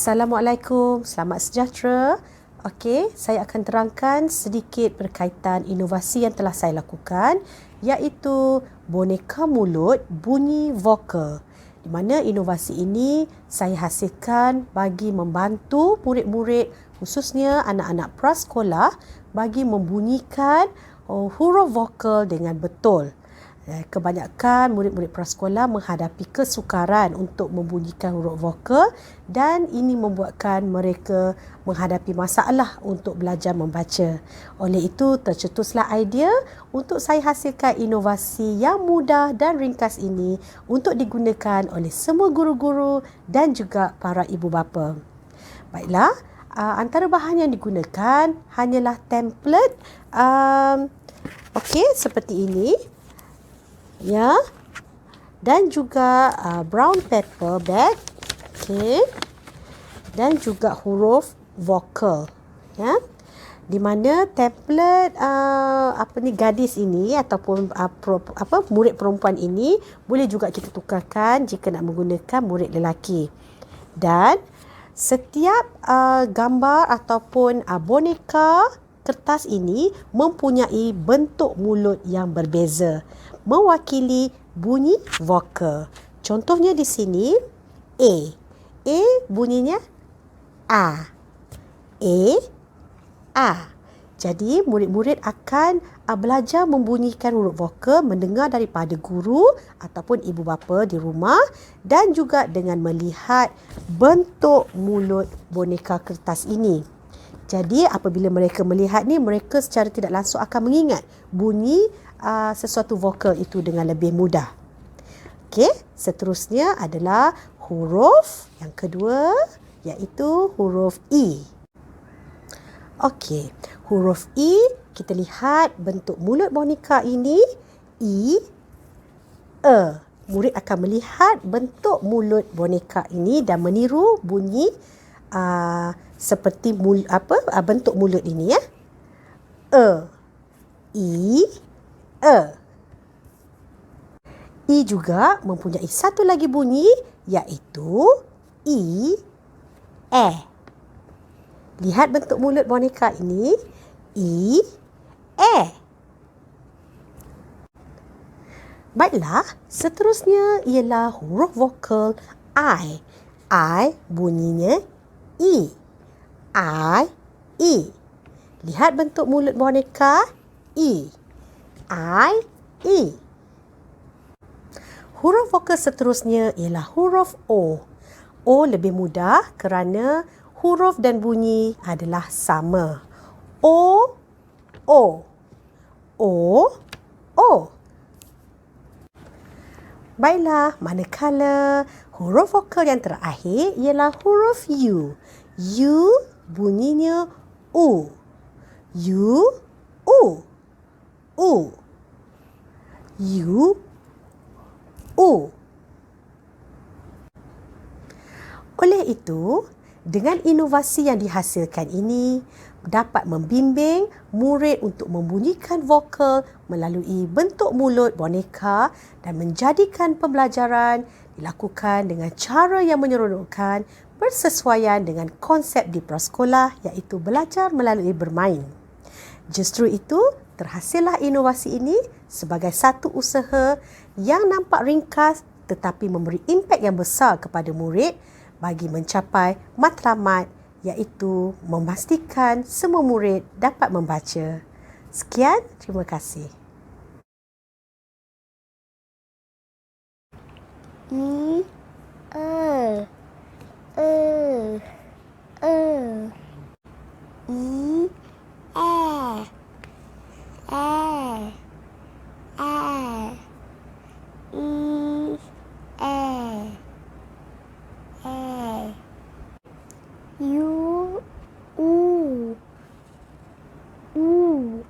Assalamualaikum, selamat sejahtera. Okey, saya akan terangkan sedikit berkaitan inovasi yang telah saya lakukan, iaitu boneka mulut bunyi vokal. Di mana inovasi ini saya hasilkan bagi membantu murid-murid, khususnya anak-anak prasekolah, bagi membunyikan huruf vokal dengan betul. Kebanyakan murid-murid prasekolah menghadapi kesukaran untuk membunyikan huruf vokal dan ini membuatkan mereka menghadapi masalah untuk belajar membaca. Oleh itu, tercetuslah idea untuk saya hasilkan inovasi yang mudah dan ringkas ini untuk digunakan oleh semua guru-guru dan juga para ibu bapa. Baiklah, antara bahan yang digunakan hanyalah template seperti ini. Ya, dan juga brown paper bag, dan juga huruf vokal, ya. Di mana template gadis ini ataupun murid perempuan ini boleh juga kita tukarkan jika nak menggunakan murid lelaki. Dan setiap gambar ataupun boneka kertas ini mempunyai bentuk mulut yang berbeza, mewakili bunyi vokal. Contohnya di sini A. A bunyinya A. A. Jadi murid-murid akan belajar membunyikan huruf vokal mendengar daripada guru ataupun ibu bapa di rumah dan juga dengan melihat bentuk mulut boneka kertas ini. Jadi apabila mereka melihat ni, mereka secara tidak langsung akan mengingat bunyi sesuatu vokal itu dengan lebih mudah. Okey, seterusnya adalah huruf yang kedua, iaitu huruf E. Okey, huruf E, kita lihat bentuk mulut boneka ini, E, E. Murid akan melihat bentuk mulut boneka ini dan meniru bunyi seperti bentuk mulut ini, ya. E, E juga mempunyai satu lagi bunyi, iaitu E. Lihat bentuk mulut boneka ini, E. Baiklah, seterusnya ialah huruf vokal I. I bunyinya E. E. Lihat bentuk mulut boneka, E. E. Huruf vokal seterusnya ialah huruf O. O lebih mudah kerana huruf dan bunyi adalah sama. O. Baiklah, manakala huruf vokal yang terakhir ialah huruf U. U bunyinya U. Oleh itu, dengan inovasi yang dihasilkan ini dapat membimbing murid untuk membunyikan vokal melalui bentuk mulut boneka dan menjadikan pembelajaran dilakukan dengan cara yang menyeronokkan bersesuaian dengan konsep di prasekolah, iaitu belajar melalui bermain. Justru itu, terhasillah inovasi ini sebagai satu usaha yang nampak ringkas tetapi memberi impak yang besar kepada murid bagi mencapai matlamat, iaitu memastikan semua murid dapat membaca. Sekian, terima kasih. U, U, U.